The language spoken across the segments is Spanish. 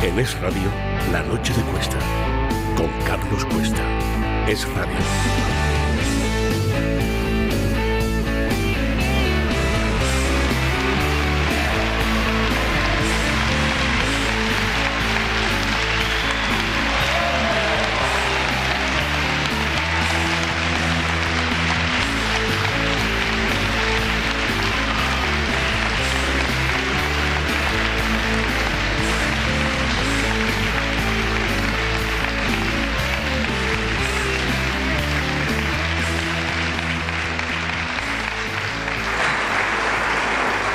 En Es Radio, La Noche de Cuesta, con Carlos Cuesta. Es Radio.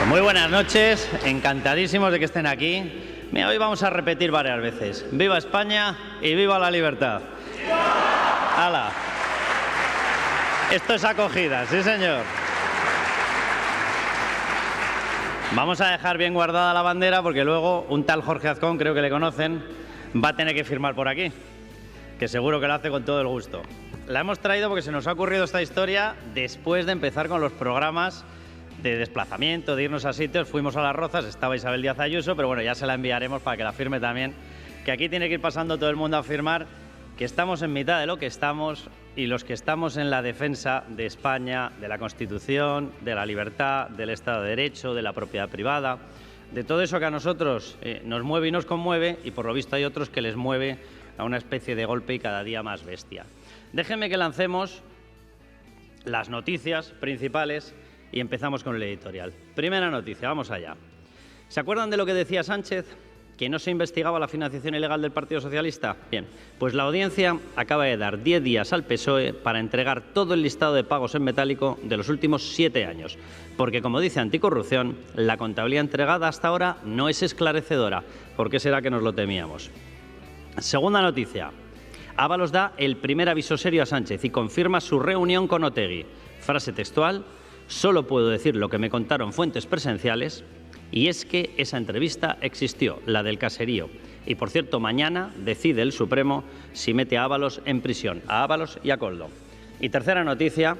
Muy buenas noches, encantadísimos de que estén aquí. Mira, hoy vamos a repetir varias veces. ¡Viva España y viva la libertad! ¡Viva! ¡Hala! Esto es acogida, sí señor. Vamos a dejar bien guardada la bandera porque luego un tal Jorge Azcón, creo que le conocen, va a tener que firmar por aquí, que seguro que lo hace con todo el gusto. La hemos traído porque se nos ha ocurrido esta historia después de empezar con los programas de desplazamiento, de irnos a sitios. Fuimos a Las Rozas, estaba Isabel Díaz Ayuso, pero bueno, ya se la enviaremos para que la firme también, que aquí tiene que ir pasando todo el mundo a firmar que estamos en mitad de lo que estamos y los que estamos en la defensa de España, de la Constitución, de la libertad, del Estado de Derecho, de la propiedad privada, de todo eso que a nosotros nos mueve y nos conmueve, y por lo visto hay otros que les mueve a una especie de golpe y cada día más bestia. Déjenme que lancemos las noticias principales y empezamos con el editorial. Primera noticia, vamos allá. ¿Se acuerdan de lo que decía Sánchez? ¿Que no se investigaba la financiación ilegal del Partido Socialista? Bien, pues la Audiencia acaba de dar 10 días al PSOE para entregar todo el listado de pagos en metálico de los últimos 7 años. Porque, como dice Anticorrupción, la contabilidad entregada hasta ahora no es esclarecedora. ¿Por qué será que nos lo temíamos? Segunda noticia. Ábalos da el primer aviso serio a Sánchez y confirma su reunión con Otegi. Frase textual: solo puedo decir lo que me contaron fuentes presenciales, y es que esa entrevista existió, la del caserío. Y por cierto, mañana decide el Supremo si mete a Ábalos en prisión, a Ábalos y a Koldo. Y tercera noticia,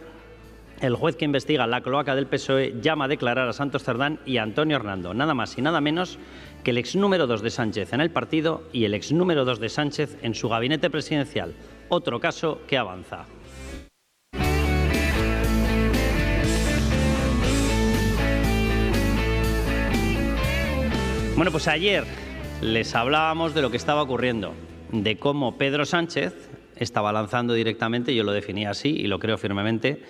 el juez que investiga la cloaca del PSOE llama a declarar a Santos Cerdán y a Antonio Hernando, nada más y nada menos que el ex número 2 de Sánchez en el partido y el ex número 2 de Sánchez en su gabinete presidencial. Otro caso que avanza. Bueno, pues ayer les hablábamos de lo que estaba ocurriendo, de cómo Pedro Sánchez estaba lanzando directamente, yo lo definía así y lo creo firmemente,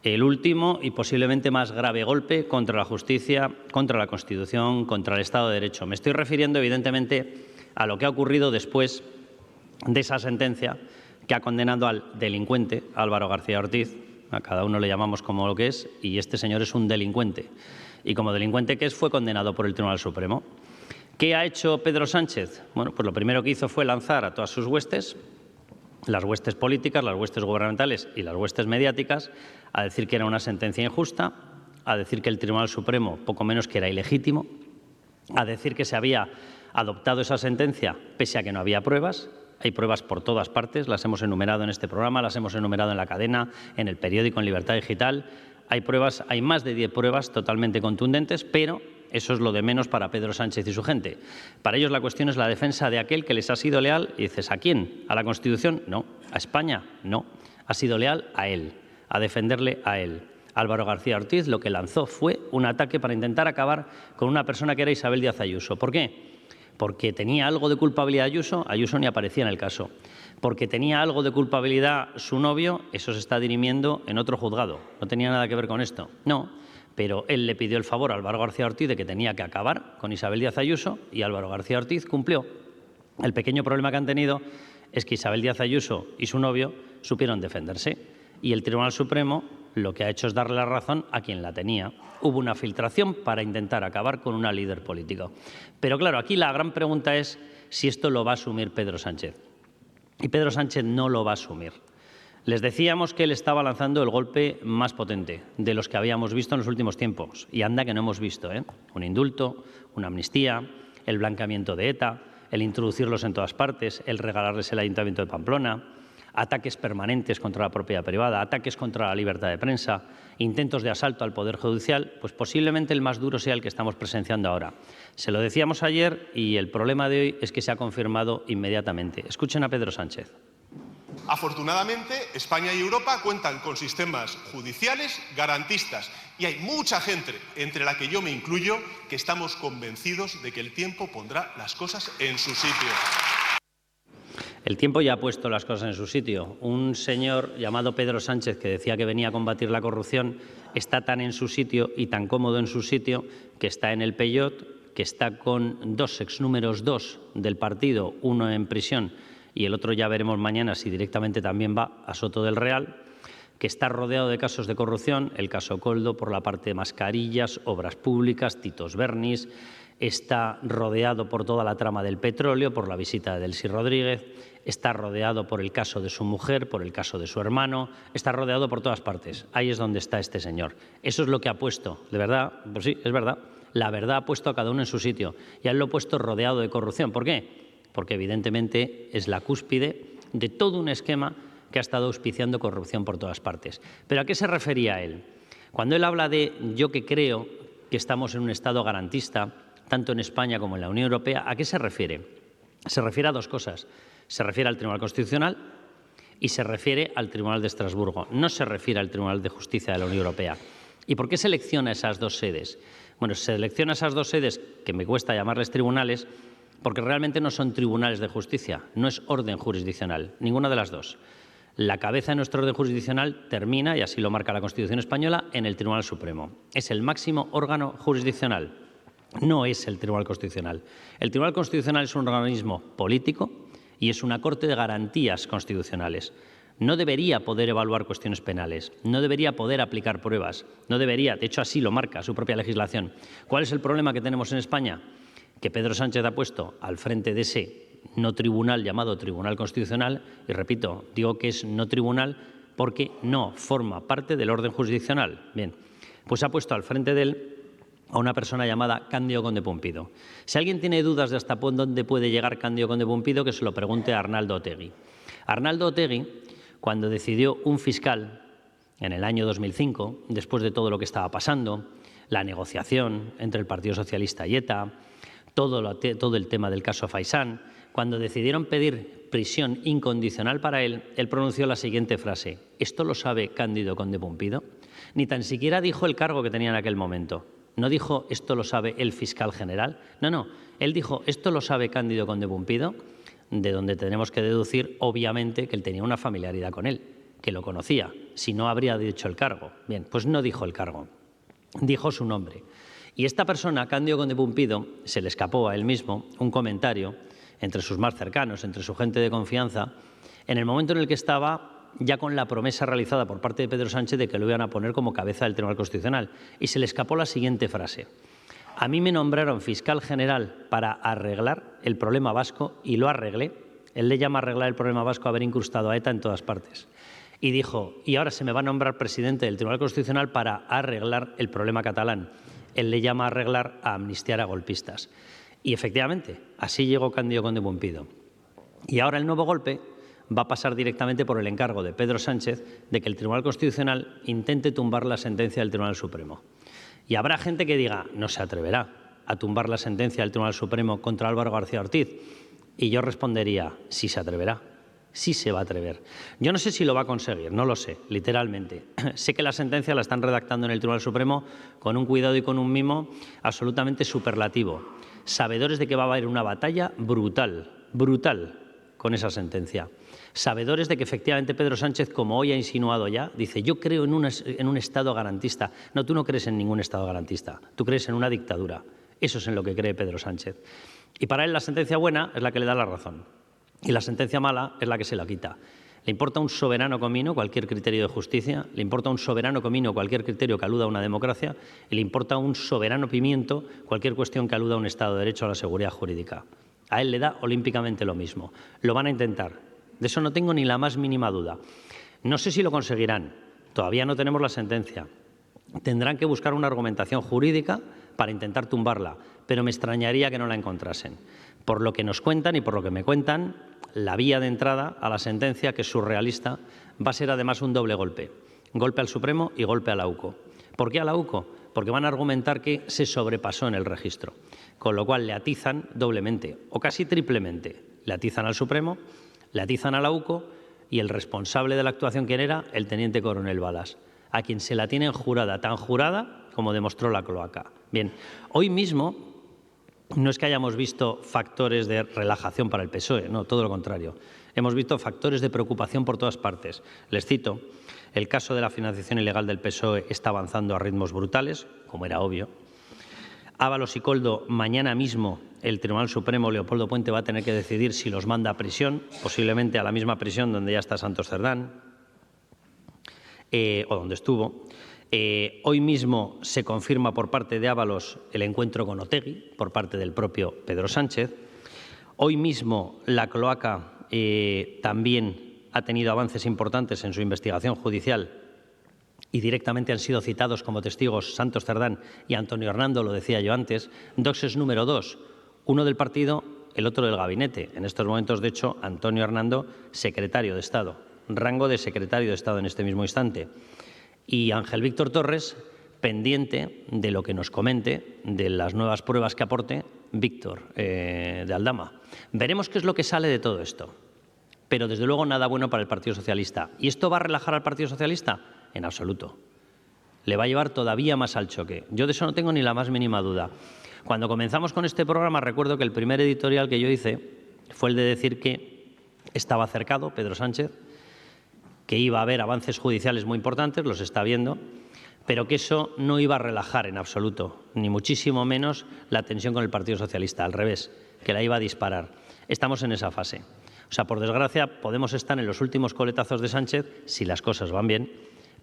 el último y posiblemente más grave golpe contra la justicia, contra la Constitución, contra el Estado de Derecho. Me estoy refiriendo evidentemente a lo que ha ocurrido después de esa sentencia que ha condenado al delincuente Álvaro García Ortiz. A cada uno le llamamos como lo que es, y este señor es un delincuente. Y como delincuente que es, fue condenado por el Tribunal Supremo. ¿Qué ha hecho Pedro Sánchez? Bueno, pues lo primero que hizo fue lanzar a todas sus huestes, las huestes políticas, las huestes gubernamentales y las huestes mediáticas, a decir que era una sentencia injusta, a decir que el Tribunal Supremo poco menos que era ilegítimo, a decir que se había adoptado esa sentencia pese a que no había pruebas. Hay pruebas por todas partes, las hemos enumerado en este programa, las hemos enumerado en La Cadena, en El Periódico, en Libertad Digital. Hay pruebas, hay más de 10 pruebas totalmente contundentes, pero eso es lo de menos para Pedro Sánchez y su gente. Para ellos la cuestión es la defensa de aquel que les ha sido leal. Y dices, ¿a quién? ¿A la Constitución? No. ¿A España? No. Ha sido leal a él, a defenderle a él. Álvaro García Ortiz lo que lanzó fue un ataque para intentar acabar con una persona que era Isabel Díaz Ayuso. ¿Por qué? Porque tenía algo de culpabilidad Ayuso ni aparecía en el caso. Porque tenía algo de culpabilidad su novio, eso se está dirimiendo en otro juzgado. No tenía nada que ver con esto. No, pero él le pidió el favor a Álvaro García Ortiz de que tenía que acabar con Isabel Díaz Ayuso y Álvaro García Ortiz cumplió. El pequeño problema que han tenido es que Isabel Díaz Ayuso y su novio supieron defenderse. Y el Tribunal Supremo lo que ha hecho es darle la razón a quien la tenía. Hubo una filtración para intentar acabar con una líder política. Pero claro, aquí la gran pregunta es si esto lo va a asumir Pedro Sánchez. Y Pedro Sánchez no lo va a asumir. Les decíamos que él estaba lanzando el golpe más potente de los que habíamos visto en los últimos tiempos. Y anda que no hemos visto, un indulto, una amnistía, el blanqueamiento de ETA, el introducirlos en todas partes, el regalarles el Ayuntamiento de Pamplona. ataques permanentes contra la propiedad privada, ataques contra la libertad de prensa, intentos de asalto al Poder Judicial, pues posiblemente el más duro sea el que estamos presenciando ahora. Se lo decíamos ayer y el problema de hoy es que se ha confirmado inmediatamente. Escuchen a Pedro Sánchez. Afortunadamente, España y Europa cuentan con sistemas judiciales garantistas y hay mucha gente, entre la que yo me incluyo, que estamos convencidos de que el tiempo pondrá las cosas en su sitio. El tiempo ya ha puesto las cosas en su sitio. Un señor llamado Pedro Sánchez, que decía que venía a combatir la corrupción, está tan en su sitio y tan cómodo en su sitio que está en el Peyot, que está con dos exnúmeros 2 del partido, uno en prisión y el otro ya veremos mañana si directamente también va a Soto del Real, que está rodeado de casos de corrupción, el caso Coldo por la parte de mascarillas, obras públicas, Titos Bernis, está rodeado por toda la trama del petróleo, por la visita de Delcy Rodríguez, está rodeado por el caso de su mujer, por el caso de su hermano, está rodeado por todas partes. Ahí es donde está este señor. Eso es lo que ha puesto, de verdad, pues sí, es verdad, la verdad ha puesto a cada uno en su sitio y a él lo ha puesto rodeado de corrupción. ¿Por qué? Porque evidentemente es la cúspide de todo un esquema que ha estado auspiciando corrupción por todas partes. ¿Pero a qué se refería él? Cuando él habla de yo que creo que estamos en un Estado garantista, tanto en España como en la Unión Europea, ¿a qué se refiere? Se refiere a dos cosas. Se refiere al Tribunal Constitucional y se refiere al Tribunal de Estrasburgo. No se refiere al Tribunal de Justicia de la Unión Europea. ¿Y por qué selecciona esas dos sedes? Bueno, selecciona esas dos sedes, que me cuesta llamarles tribunales, porque realmente no son tribunales de justicia, no es orden jurisdiccional, ninguna de las dos. La cabeza de nuestro orden jurisdiccional termina, y así lo marca la Constitución española, en el Tribunal Supremo. Es el máximo órgano jurisdiccional, no es el Tribunal Constitucional. El Tribunal Constitucional es un organismo político y es una corte de garantías constitucionales. No debería poder evaluar cuestiones penales, no debería poder aplicar pruebas, no debería, de hecho así lo marca su propia legislación. ¿Cuál es el problema que tenemos en España? Que Pedro Sánchez ha puesto al frente de ese no tribunal llamado Tribunal Constitucional, y repito, digo que es no tribunal porque no forma parte del orden jurisdiccional. Bien, pues ha puesto al frente de él a una persona llamada Cándido Conde Pumpido. Si alguien tiene dudas de hasta dónde puede llegar Cándido Conde Pumpido, que se lo pregunte a Arnaldo Otegi. Arnaldo Otegi, cuando decidió un fiscal en el año 2005, después de todo lo que estaba pasando, la negociación entre el Partido Socialista y ETA, todo el tema del caso Faisán, cuando decidieron pedir prisión incondicional para él, él pronunció la siguiente frase: ¿esto lo sabe Cándido Conde Pumpido? Ni tan siquiera dijo el cargo que tenía en aquel momento. No dijo esto lo sabe el fiscal general. No, él dijo esto lo sabe Cándido Conde Pumpido, de donde tenemos que deducir obviamente que él tenía una familiaridad con él, que lo conocía, si no habría dicho el cargo. Bien, pues no dijo el cargo, dijo su nombre. Y esta persona, Cándido Conde Pumpido, se le escapó a él mismo un comentario entre sus más cercanos, entre su gente de confianza, en el momento en el que estaba ya con la promesa realizada por parte de Pedro Sánchez de que lo iban a poner como cabeza del Tribunal Constitucional. Y se le escapó la siguiente frase: a mí me nombraron fiscal general para arreglar el problema vasco y lo arreglé. Él le llama arreglar el problema vasco a haber incrustado a ETA en todas partes. Y dijo, y ahora se me va a nombrar presidente del Tribunal Constitucional para arreglar el problema catalán. Él le llama arreglar a amnistiar a golpistas. Y efectivamente, así llegó Cándido Conde Pumpido. Y ahora el nuevo golpe va a pasar directamente por el encargo de Pedro Sánchez de que el Tribunal Constitucional intente tumbar la sentencia del Tribunal Supremo. Y habrá gente que diga, no se atreverá a tumbar la sentencia del Tribunal Supremo contra Álvaro García Ortiz. Y yo respondería, sí se atreverá, sí se va a atrever. Yo no sé si lo va a conseguir, no lo sé, literalmente. Sé que la sentencia la están redactando en el Tribunal Supremo con un cuidado y con un mimo absolutamente superlativo, sabedores de que va a haber una batalla brutal con esa sentencia. Sabedores de que efectivamente Pedro Sánchez, como hoy ha insinuado ya, dice, yo creo en un Estado garantista. No, tú no crees en ningún Estado garantista, tú crees en una dictadura. Eso es en lo que cree Pedro Sánchez. Y para él la sentencia buena es la que le da la razón y la sentencia mala es la que se la quita. Le importa un soberano comino cualquier criterio de justicia, le importa un soberano comino cualquier criterio que aluda a una democracia y le importa un soberano pimiento cualquier cuestión que aluda a un Estado de Derecho o a la seguridad jurídica. A él le da olímpicamente lo mismo. Lo van a intentar. De eso no tengo ni la más mínima duda. No sé si lo conseguirán. Todavía no tenemos la sentencia. Tendrán que buscar una argumentación jurídica para intentar tumbarla, pero me extrañaría que no la encontrasen. Por lo que nos cuentan y por lo que me cuentan, la vía de entrada a la sentencia, que es surrealista, va a ser además un doble golpe. Golpe al Supremo y golpe a la UCO. ¿Por qué a la UCO? Porque van a argumentar que se sobrepasó en el registro, con lo cual le atizan doblemente o casi triplemente. Le atizan al Supremo, le atizan a la UCO y el responsable de la actuación, ¿quién era? El teniente coronel Balas, a quien se la tienen jurada, tan jurada como demostró la cloaca. Bien, hoy mismo no es que hayamos visto factores de relajación para el PSOE, no, todo lo contrario. Hemos visto factores de preocupación por todas partes. Les cito, el caso de la financiación ilegal del PSOE está avanzando a ritmos brutales, como era obvio. Ábalos y Koldo, mañana mismo el Tribunal Supremo, Leopoldo Puente, va a tener que decidir si los manda a prisión, posiblemente a la misma prisión donde ya está Santos Cerdán, o donde estuvo. Hoy mismo se confirma por parte de Ábalos el encuentro con Otegi, por parte del propio Pedro Sánchez. Hoy mismo la cloaca también ha tenido avances importantes en su investigación judicial y directamente han sido citados como testigos Santos Cerdán y Antonio Hernando, lo decía yo antes. Doxes número 2, uno del partido, el otro del gabinete. En estos momentos, de hecho, Antonio Hernando, secretario de Estado, rango de secretario de Estado en este mismo instante. Y Ángel Víctor Torres, pendiente de lo que nos comente, de las nuevas pruebas que aporte Víctor de Aldama. Veremos qué es lo que sale de todo esto. Pero, desde luego, nada bueno para el Partido Socialista. ¿Y esto va a relajar al Partido Socialista? En absoluto. Le va a llevar todavía más al choque. Yo de eso no tengo ni la más mínima duda. Cuando comenzamos con este programa, recuerdo que el primer editorial que yo hice fue el de decir que estaba cercado Pedro Sánchez, que iba a haber avances judiciales muy importantes, los está viendo, pero que eso no iba a relajar en absoluto, ni muchísimo menos la tensión con el Partido Socialista, al revés, que la iba a disparar. Estamos en esa fase. O sea, por desgracia, podemos estar en los últimos coletazos de Sánchez, si las cosas van bien,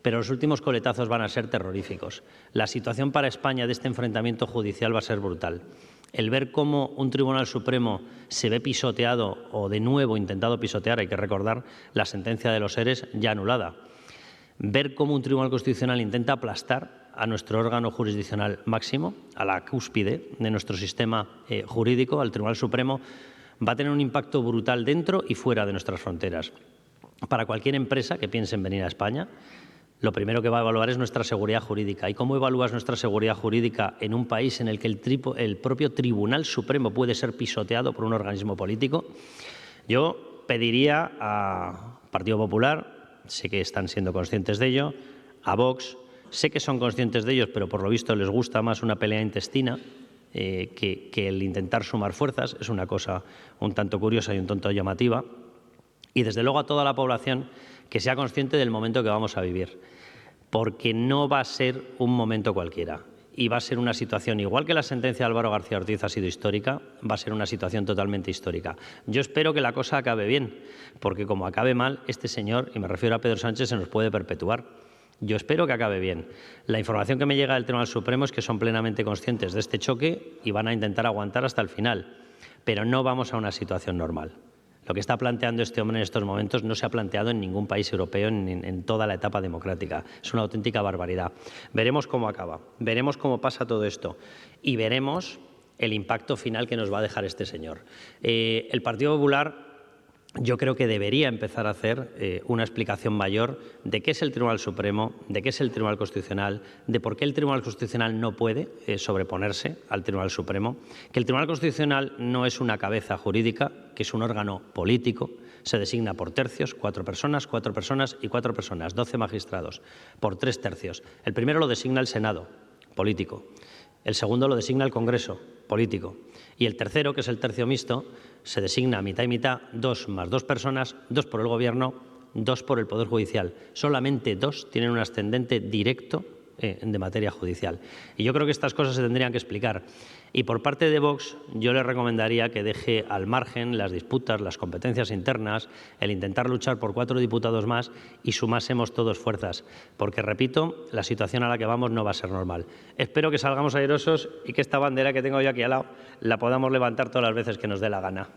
pero los últimos coletazos van a ser terroríficos. La situación para España de este enfrentamiento judicial va a ser brutal. El ver cómo un Tribunal Supremo se ve pisoteado o de nuevo intentado pisotear, hay que recordar la sentencia de los ERES ya anulada. Ver cómo un Tribunal Constitucional intenta aplastar a nuestro órgano jurisdiccional máximo, a la cúspide de nuestro sistema jurídico, al Tribunal Supremo, va a tener un impacto brutal dentro y fuera de nuestras fronteras. Para cualquier empresa que piense en venir a España, lo primero que va a evaluar es nuestra seguridad jurídica. ¿Y cómo evalúas nuestra seguridad jurídica en un país en el que el propio Tribunal Supremo puede ser pisoteado por un organismo político? Yo pediría a Partido Popular, sé que están siendo conscientes de ello, a Vox, sé que son conscientes de ellos, pero por lo visto les gusta más una pelea intestina que el intentar sumar fuerzas. Es una cosa un tanto curiosa y un tanto llamativa. Y desde luego a toda la población que sea consciente del momento que vamos a vivir, porque no va a ser un momento cualquiera y va a ser una situación, igual que la sentencia de Álvaro García Ortiz ha sido histórica, va a ser una situación totalmente histórica. Yo espero que la cosa acabe bien, porque como acabe mal, este señor, y me refiero a Pedro Sánchez, se nos puede perpetuar. Yo espero que acabe bien. La información que me llega del Tribunal Supremo es que son plenamente conscientes de este choque y van a intentar aguantar hasta el final, pero no vamos a una situación normal. Lo que está planteando este hombre en estos momentos no se ha planteado en ningún país europeo en toda la etapa democrática. Es una auténtica barbaridad. Veremos cómo acaba, veremos cómo pasa todo esto y veremos el impacto final que nos va a dejar este señor. El Partido Popular, yo creo que debería empezar a hacer una explicación mayor de qué es el Tribunal Supremo, de qué es el Tribunal Constitucional, de por qué el Tribunal Constitucional no puede sobreponerse al Tribunal Supremo, que el Tribunal Constitucional no es una cabeza jurídica, que es un órgano político, se designa por tercios, 4 personas y 4 personas, 12 magistrados, por 3 tercios. El primero lo designa el Senado, político. El segundo lo designa el Congreso, político. Y el tercero, que es el tercio mixto, se designa mitad y mitad, 2 más 2 personas, 2 por el Gobierno, 2 por el Poder Judicial. Solamente 2 tienen un ascendente directo de materia judicial. Y yo creo que estas cosas se tendrían que explicar. Y por parte de Vox, yo le recomendaría que deje al margen las disputas, las competencias internas, el intentar luchar por 4 diputados más y sumásemos todos fuerzas. Porque, repito, la situación a la que vamos no va a ser normal. Espero que salgamos airosos y que esta bandera que tengo yo aquí al lado la podamos levantar todas las veces que nos dé la gana.